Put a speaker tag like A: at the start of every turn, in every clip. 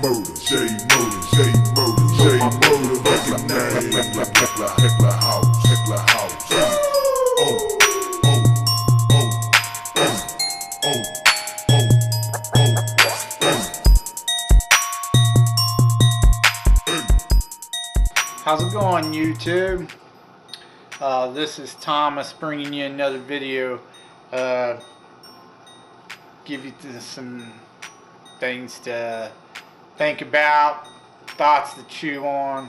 A: motive, recognize Heckler house.
B: How's it going, YouTube? This is Thomas bringing you another video. Give you some things to think about, thoughts to chew on.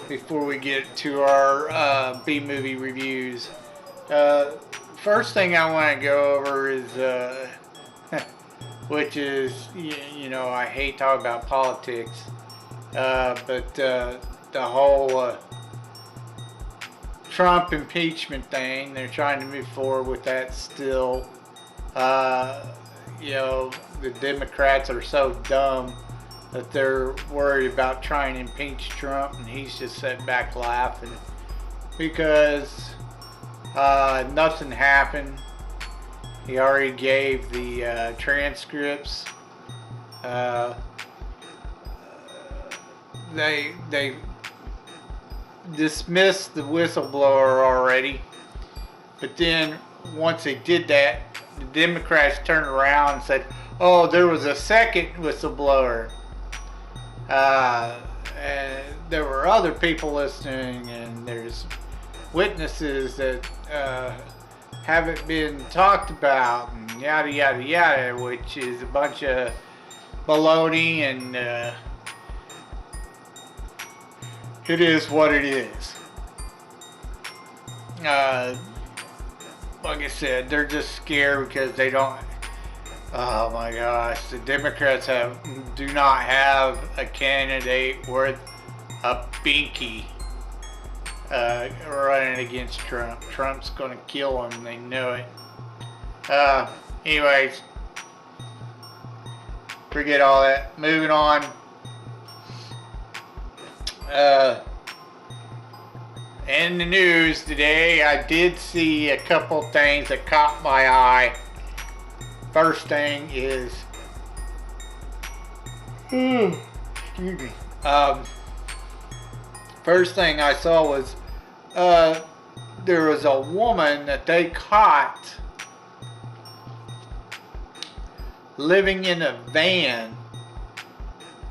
B: Before we get to our B-movie reviews, first thing I want to go over is which is, you know, I hate talking about politics, but the whole Trump impeachment thing, they're trying to move forward with that still. You know, the Democrats are so dumb that they're worried about trying to impeach Trump, and he's just sitting back laughing because nothing happened. He already gave the transcripts. They dismissed the whistleblower already, but then once they did that, the Democrats turned around and said, "Oh, there was a second whistleblower. And there were other people listening, and there's witnesses that haven't been talked about," and yada yada yada, which is a bunch of baloney, and it is what it is. Like I said, they're just scared because they don't. Oh my gosh, the Democrats do not have a candidate worth a binky running against Trump. Trump's gonna kill him, they know it. Anyways, forget all that. Moving on. In the news today, I did see a couple things that caught my eye. First thing is, excuse me. First thing I saw was there was a woman that they caught living in a van,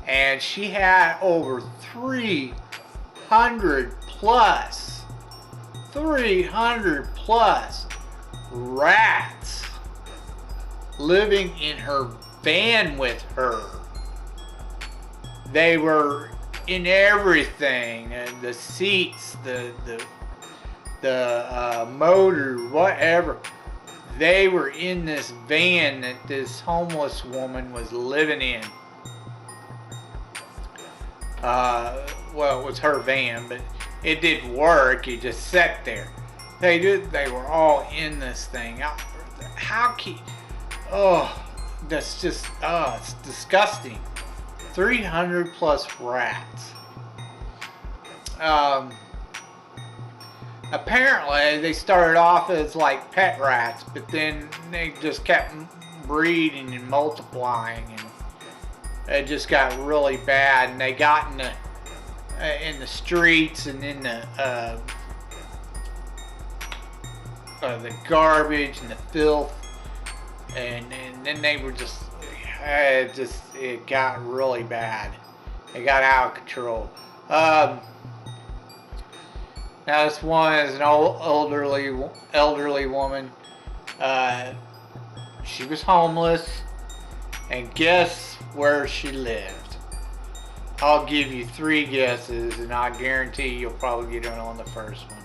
B: and she had over 300 plus rats living in her van with her. They were in everything, the seats, the motor, whatever. They were in this van that this homeless woman was living in. Well, it was her van, but it didn't work. It just sat there. They were all in this thing. How can? Oh, that's just, it's disgusting. 300 plus rats. Apparently they started off as like pet rats, but then they just kept breeding and multiplying, and it just got really bad, and they got in the streets and in the garbage and the filth, and then they were just it got really bad. It got out of control. Now this one is an elderly woman. She was homeless, and guess where she lived? I'll give you 3 guesses, and I guarantee you'll probably get in on the first one.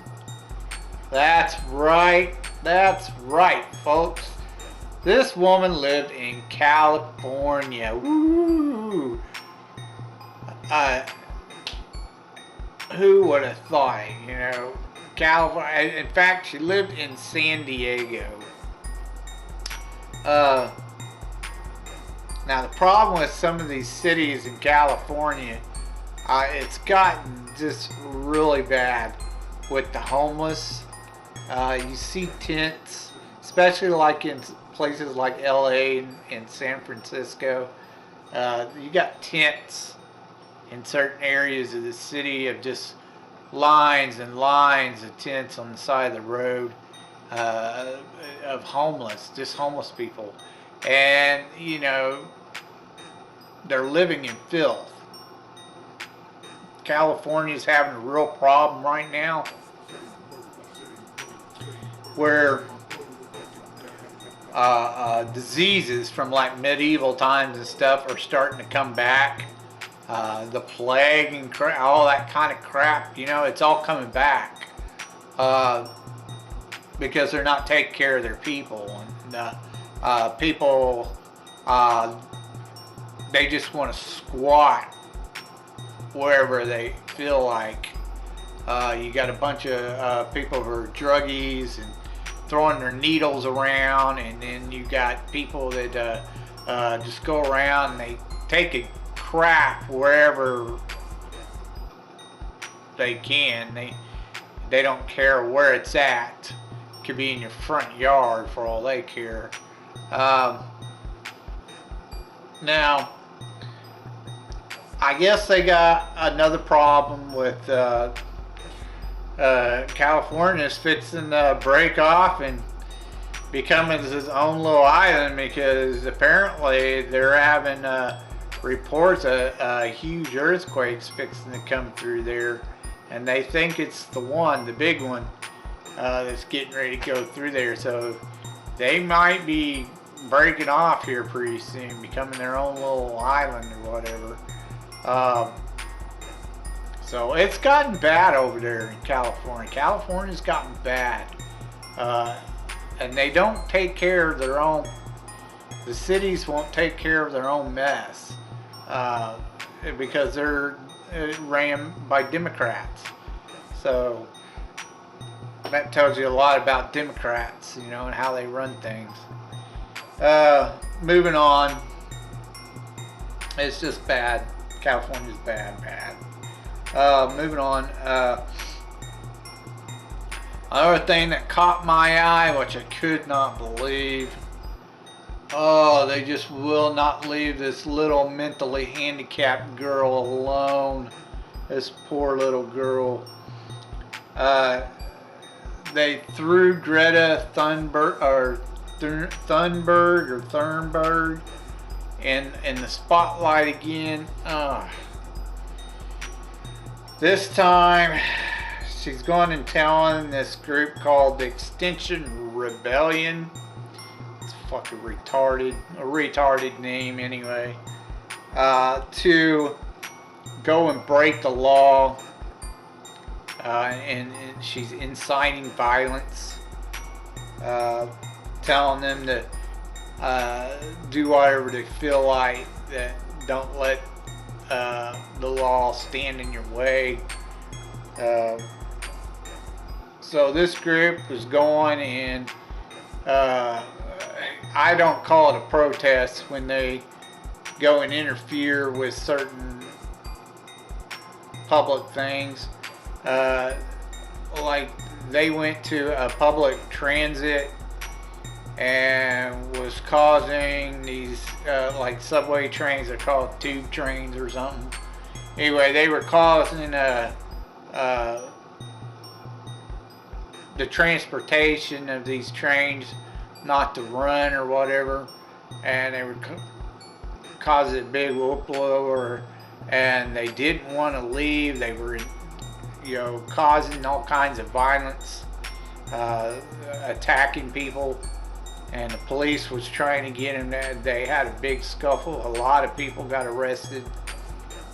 B: That's right, folks. This woman lived in California. Woo! Who would have thought it, you know? California. In fact, she lived in San Diego. Now the problem with some of these cities in California, it's gotten just really bad with the homeless. You see tents, especially like in places like LA and San Francisco, you got tents in certain areas of the city of just lines and lines of tents on the side of the road of just homeless people. And, you know, they're living in filth. California's having a real problem right now where diseases from like medieval times and stuff are starting to come back. The plague and all that kind of crap, you know, it's all coming back because they're not taking care of their people. And people, they just want to squat wherever they feel like. You got a bunch of people who are druggies and throwing their needles around, and then you got people that just go around and they take a crap wherever they can. They don't care where it's at. It could be in your front yard for all they care. Now, I guess they got another problem with California's fixing to break off and becoming its own little island, because apparently they're having reports of huge earthquakes fixing to come through there, and they think it's the big one that's getting ready to go through there. So they might be breaking off here pretty soon, becoming their own little island or whatever. So it's gotten bad over there in California. California's gotten bad. And they don't take care of their own, the cities won't take care of their own mess. Because they're ran by Democrats. So that tells you a lot about Democrats, you know, and how they run things. Moving on. It's just bad. California's bad. Moving on. Another thing that caught my eye, which I could not believe. Oh, they just will not leave this little mentally handicapped girl alone. This poor little girl. They threw Greta Thunberg in the spotlight again. This time, she's going and telling this group called the Extinction Rebellion. It's fucking retarded. A retarded name anyway. To go and break the law. And she's inciting violence. Telling them to do whatever they feel like. That don't let the law stand in your way. So this group was going, and I don't call it a protest when they go and interfere with certain public things. Like they went to a public transit and was causing these like subway trains, they're called tube trains or something. Anyway, they were causing the transportation of these trains not to run or whatever, and they were causing a big whoop-blower, and they didn't want to leave. They were, you know, causing all kinds of violence, attacking people, and the police was trying to get them. They had a big scuffle. A lot of people got arrested.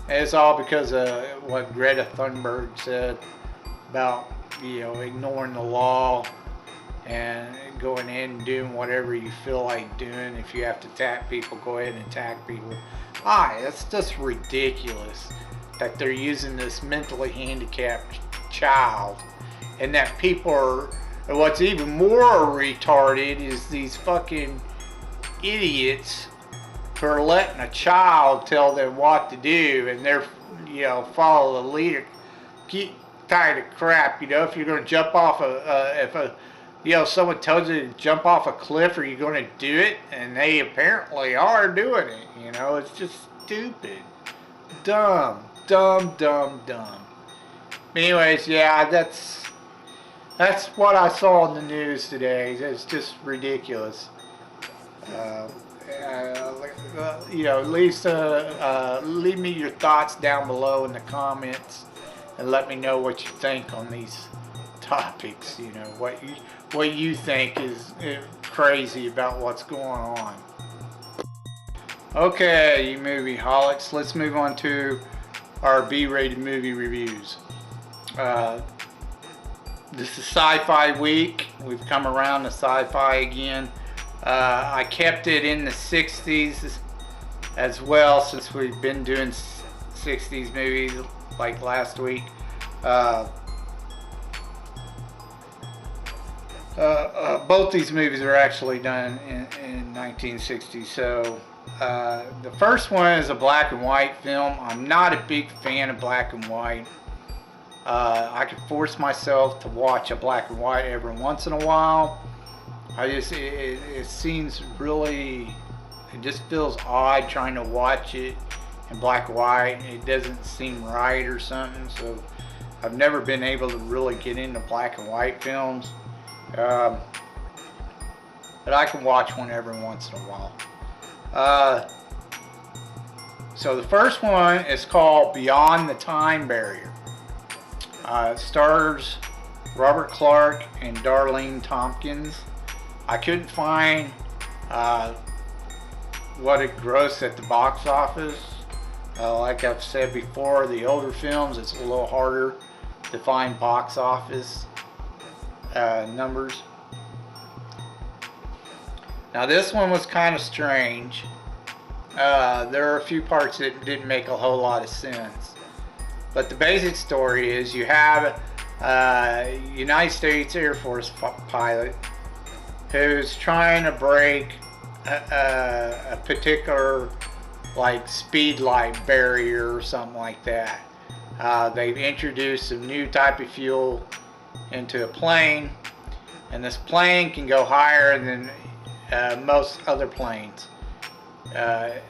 B: And it's all because of what Greta Thunberg said about, you know, ignoring the law and going in and doing whatever you feel like doing. If you have to attack people, go ahead and attack people. That's just ridiculous that they're using this mentally handicapped child, and that people are. And what's even more retarded is these fucking idiots who are letting a child tell them what to do, and they're, you know, follow the leader. Keep tired of crap, you know. If you're going to jump off if a someone tells you to jump off a cliff, are you going to do it? And they apparently are doing it. It's just stupid. Dumb. Dumb, dumb, dumb. Anyways, yeah, that's what I saw in the news today. It's just ridiculous. Leave me your thoughts down below in the comments, and let me know what you think on these topics. What you think is crazy about what's going on. Okay, you movie holics, let's move on to our B-rated movie reviews. This is Sci-Fi week. We've come around to Sci-Fi again. I kept it in the 60s as well, since we've been doing 60s movies like last week. Both these movies are actually done in 1960. So the first one is a black and white film. I'm not a big fan of black and white. I can force myself to watch a black and white every once in a while. It seems really, it just feels odd trying to watch it in black and white. It doesn't seem right or something. So I've never been able to really get into black and white films. But I can watch one every once in a while. So the first one is called Beyond the Time Barrier. It stars Robert Clark and Darlene Tompkins. I couldn't find what it grossed at the box office. Like I've said before, the older films, it's a little harder to find box office numbers. Now this one was kind of strange. There are a few parts that didn't make a whole lot of sense. But the basic story is you have a United States Air Force pilot who's trying to break a particular speed light barrier or something like that. They've introduced a new type of fuel into a plane, and this plane can go higher than most other planes. It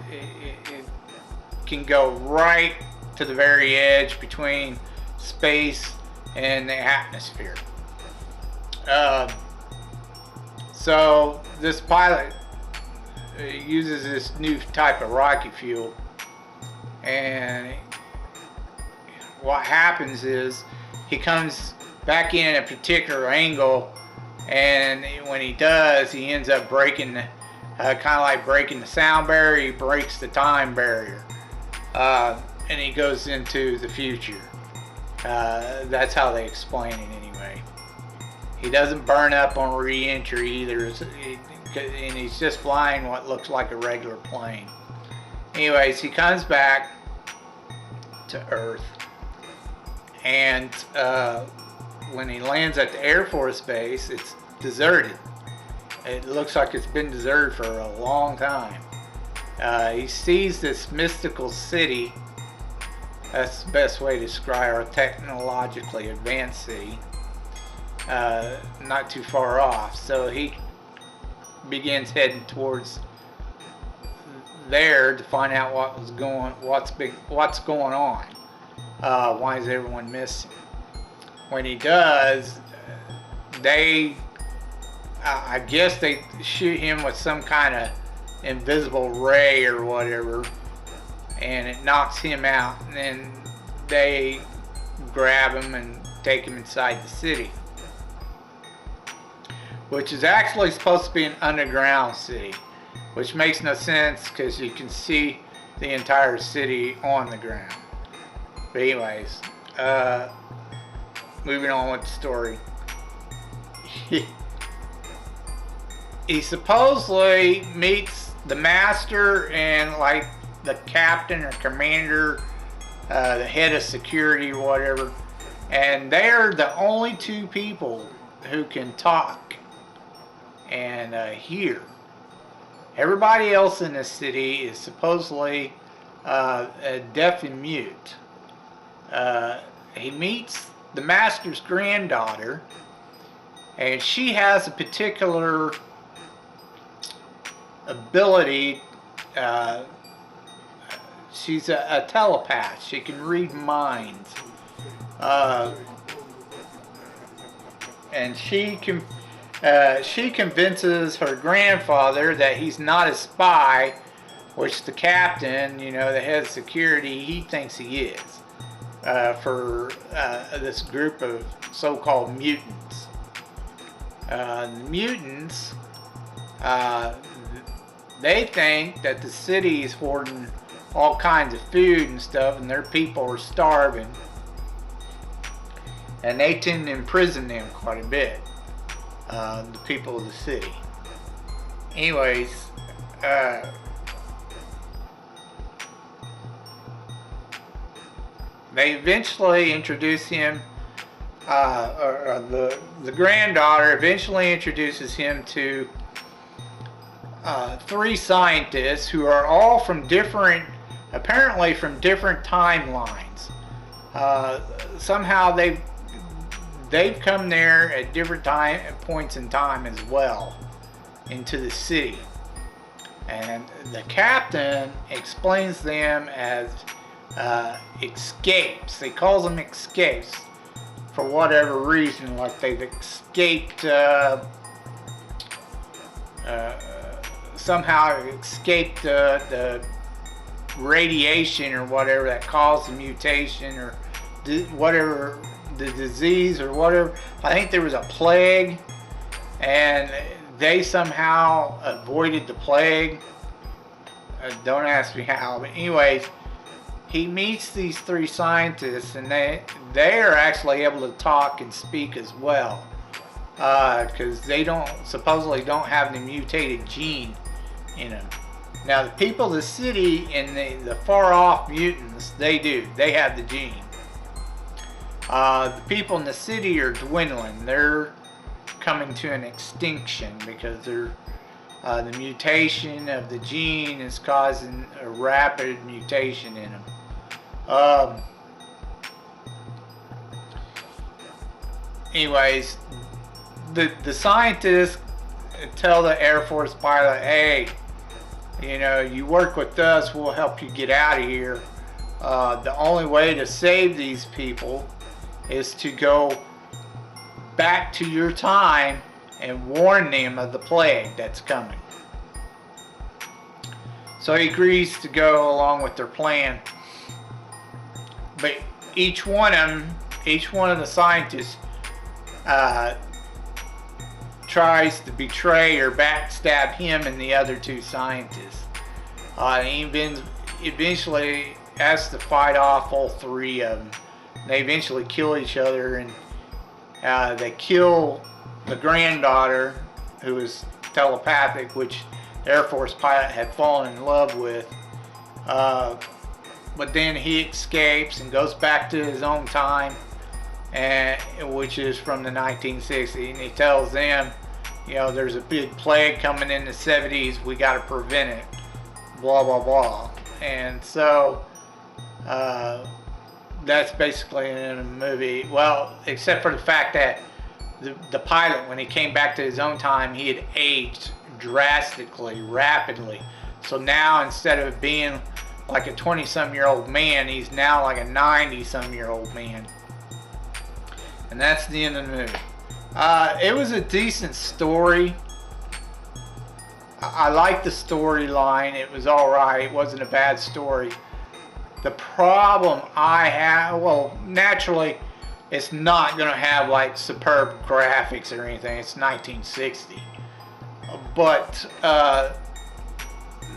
B: can go right to the very edge between space and the atmosphere. So this pilot uses this new type of rocket fuel, and what happens is he comes back in a particular angle, and when he does, he ends up breaking kind of like breaking the sound barrier. He breaks the time barrier, and he goes into the future. That's how they explain it anyway. He doesn't burn up on re-entry either, and he's just flying what looks like a regular plane. Anyways, he comes back to Earth, and when he lands at the Air Force Base, it's deserted. It looks like it's been deserted for a long time. He sees this mystical city. That's the best way to describe a technologically advanced city. Not too far off. So he begins heading towards there to find out what's going on. Why is everyone missing? When he does, I guess they shoot him with some kind of invisible ray or whatever, and it knocks him out, and then they grab him and take him inside the city, which is actually supposed to be an underground city, which makes no sense because you can see the entire city on the ground. But anyways, moving on with the story. He supposedly meets the master and the captain or commander, the head of security or whatever, and they're the only two people who can talk and hear. Everybody else in the city is supposedly deaf and mute. He meets the master's granddaughter, And she has a particular ability. Uh, she's a telepath. She can read minds. Uh, and she convinces her grandfather that he's not a spy, which the captain, the head of security, he thinks he is, for this group of so-called mutants. The mutants, they think that the city is hoarding all kinds of food and stuff, and their people are starving. And they tend to imprison them quite a bit, the people of the city. Anyways, they eventually introduce him, the granddaughter eventually introduces him to three scientists who are all apparently from different timelines. Somehow they've come there at different points in time as well into the city. And the captain explains them as escapes. He calls them escapes for whatever reason, like they've escaped, somehow escaped the radiation or whatever that caused the mutation, or whatever the disease or whatever. I think there was a plague, and they somehow avoided the plague. Don't ask me how, but anyways, he meets these three scientists, and they are actually able to talk and speak as well, because they supposedly don't have the mutated gene in them. Now the people of the city and the far off mutants, they do. They have the gene. The people in the city are dwindling. They're coming to an extinction because the mutation of the gene is causing a rapid mutation in them. Anyways, the scientists tell the Air Force pilot, hey, you work with us, we'll help you get out of here. The only way to save these people is to go back to your time and warn them of the plague that's coming. So he agrees to go along with their plan. But each one of the scientists tries to betray or backstab him and the other two scientists. He eventually has to fight off all three of them. They eventually kill each other, and they kill the granddaughter, who is telepathic, which the Air Force pilot had fallen in love with. But then he escapes and goes back to his own time, which is from the 1960s, and he tells them, there's a big plague coming in the 70s, we got to prevent it, blah blah blah. And so that's basically in the movie. Well, except for the fact that the pilot, when he came back to his own time, he had aged drastically, rapidly. So now, instead of being like a 20-some-year-old man, he's now like a 90-some-year-old man. And that's the end of the movie. It was a decent story. I liked the storyline. It was alright. It wasn't a bad story. The problem I have, well, naturally, it's not going to have like superb graphics or anything. It's 1960. But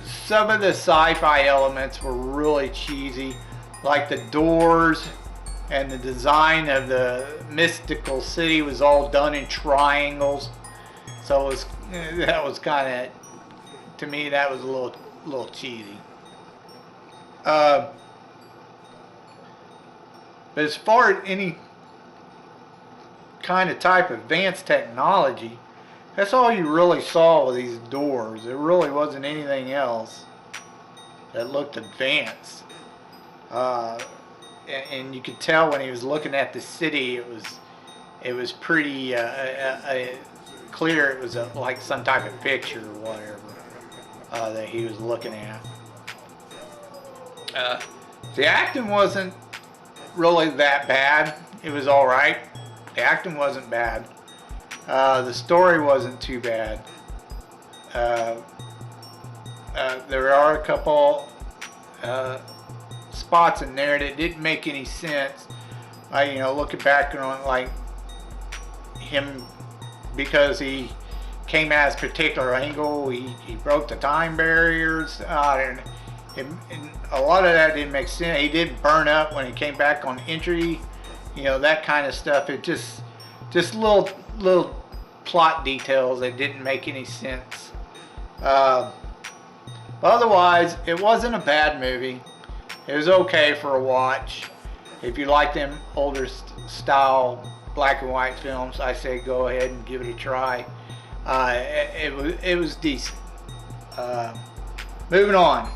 B: some of the sci-fi elements were really cheesy, like the doors and the design of the mystical city was all done in triangles. So that was kind of, to me, that was a little cheesy. But as far as any kind of type of advanced technology, that's all you really saw with these doors. There really wasn't anything else that looked advanced. And you could tell when he was looking at the city, it was pretty clear it was like some type of picture or whatever that he was looking at. The acting wasn't really that bad. It was all right. The acting wasn't bad. The story wasn't too bad. There are a couple spots in there that didn't make any sense. You know, looking back on like him, because he came at his particular angle, he broke the time barriers, and a lot of that didn't make sense. He did burn up when he came back on entry, you know, that kind of stuff. It just little plot details that didn't make any sense. But otherwise, it wasn't a bad movie. It was okay for a watch. If you like them older style black and white films, I say go ahead and give it a try. It was decent. Moving on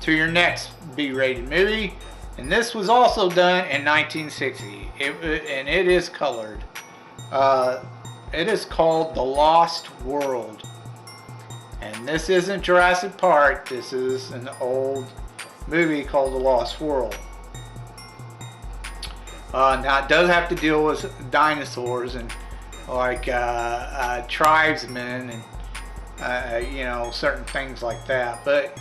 B: to your next B-rated movie, and this was also done in 1960. And it is colored. It is called The Lost World. And this isn't Jurassic Park. This is an old movie called The Lost World. Now it does have to deal with dinosaurs and like tribesmen and you know, certain things like that. But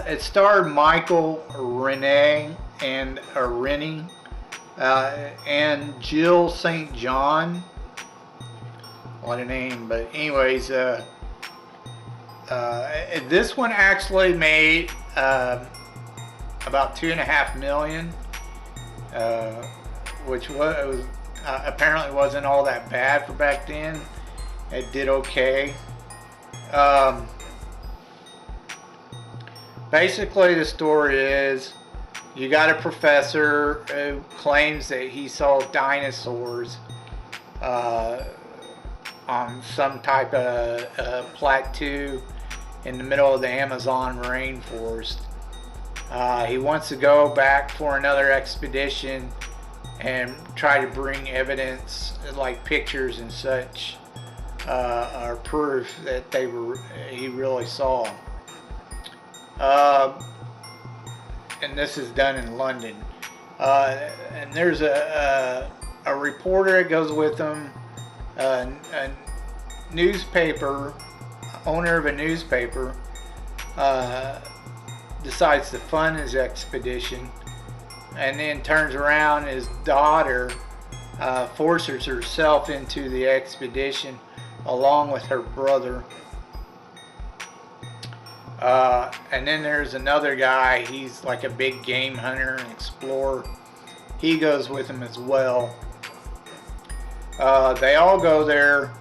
B: it starred Michael Rennie and Jill St. John. What a name! But anyways, this one actually made about $2.5 million, which was apparently wasn't all that bad for back then. It did okay. Basically, the story is you got a professor who claims that he saw dinosaurs on some type of plateau in the middle of the Amazon rainforest. He wants to go back for another expedition and try to bring evidence like pictures and such, or proof that he really saw. And this is done in London. And there's a reporter that goes with him, a newspaper, owner of a newspaper, decides to fund his expedition, and then turns around. His daughter forces herself into the expedition along with her brother. And then there's another guy. He's like a big game hunter and explorer. He goes with him as well. They all go there.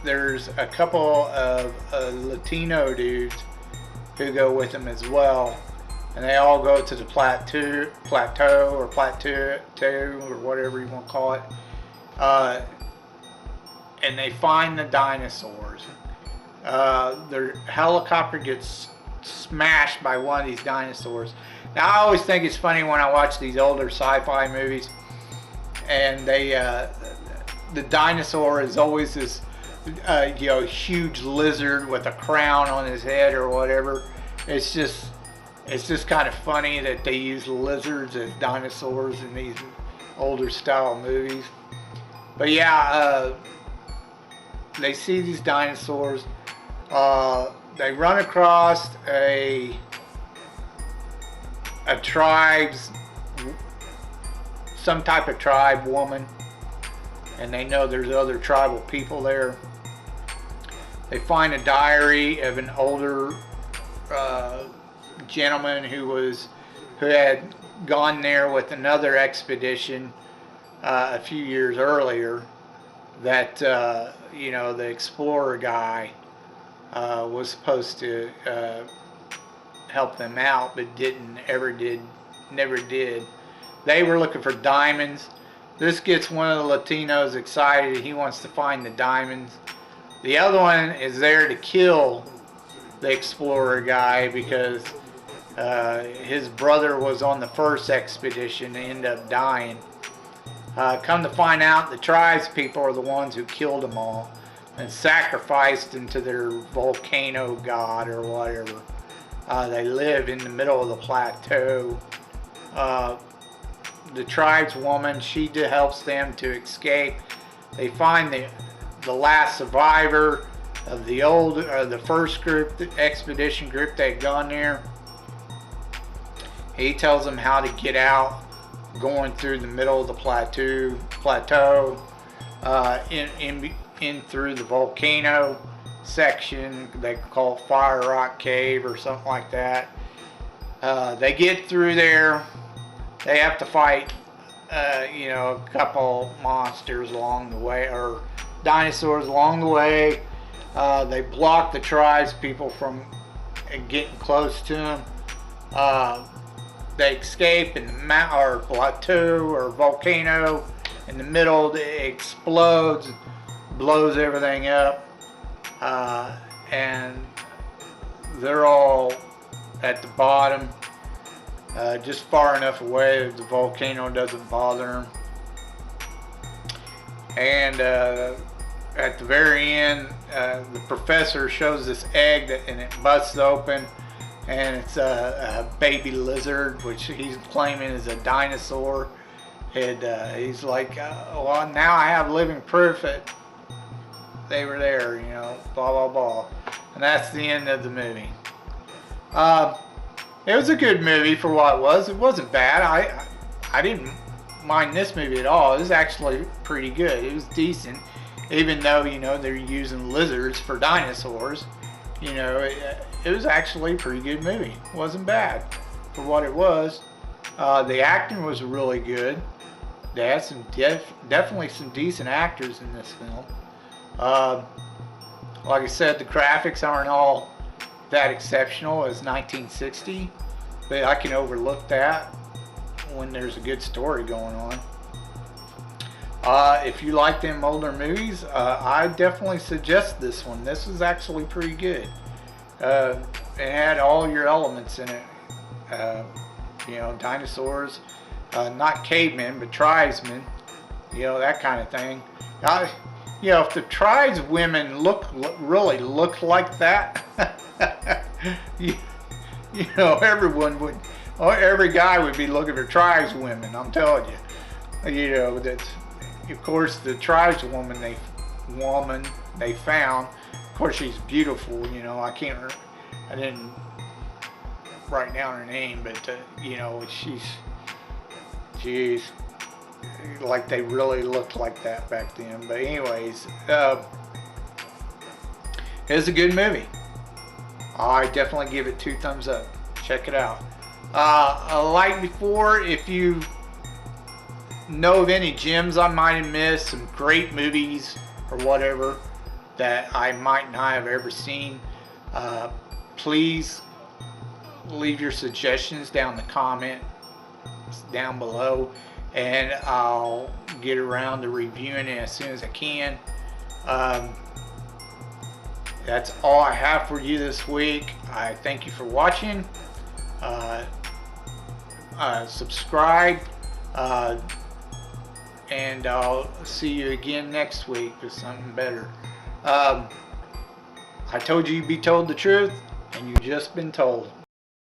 B: There's a couple of Latino dudes who go with them as well, and they all go to the plateau or whatever you want to call it, and they find the dinosaurs. Their helicopter gets smashed by one of these dinosaurs. Now I always think it's funny when I watch these older sci-fi movies, and the dinosaur is always this you know, huge lizard with a crown on his head or whatever. It's just kind of funny that they use lizards as dinosaurs in these older style movies. But yeah, they see these dinosaurs. They run across a tribe's, some type of tribe woman, and they know there's other tribal people there. They find a diary of an older gentleman who had gone there with another expedition a few years earlier. That you know, the explorer guy was supposed to help them out, but never did. They were looking for diamonds. This gets one of the Latinos excited. He wants to find the diamonds. The other one is there to kill the explorer guy because his brother was on the first expedition and ended up dying. Come to find out, the tribes people are the ones who killed them all and sacrificed them to their volcano god or whatever. They live in the middle of the plateau. The tribeswoman, she helps them to escape. They find the last survivor of the first group, the expedition group that had gone there. He tells them how to get out, going through the middle of the plateau, in through the volcano section. They call it Fire Rock Cave or something like that. They get through there. They have to fight, a couple monsters along the way, or dinosaurs along the way. They block the tribes people from getting close to them. They escape in the or plateau or volcano in the middle. It explodes, blows everything up, and they're all at the bottom, just far enough away that the volcano doesn't bother them. And at the very end, the professor shows this egg and it busts open, and it's a baby lizard, which he's claiming is a dinosaur. And he's like, well, now I have living proof that they were there, blah, blah, blah. And that's the end of the movie. It was a good movie for what it was. It wasn't bad. I didn't mind this movie at all. It was actually pretty good. It was decent, even though, they're using lizards for dinosaurs. It was actually a pretty good movie. It wasn't bad for what it was. The acting was really good. They had definitely some decent actors in this film. Like I said, the graphics aren't all that exceptional as 1960, but I can overlook that when there's a good story going on. If you like them older movies, I definitely suggest this one. This was actually pretty good. It had all your elements in it. Dinosaurs, not cavemen, but tribesmen, that kind of thing. If the tribeswomen really looked like that, everyone would, every guy would be looking for tribeswomen. I'm telling you. That's, of course, the tribeswoman they found. Of course, she's beautiful. I didn't write down her name, but she's like, they really looked like that back then. But anyways, it's a good movie. I definitely give it 2 thumbs up. Check it out. Like before, if you know of any gems I might have missed, some great movies or whatever that I might not have ever seen, please leave your suggestions down in the comments down below, and I'll get around to reviewing it as soon as I can. That's all I have for you this week. I thank you for watching. Subscribe, and I'll see you again next week with something better. I told you you'd be told the truth, and you've just been told.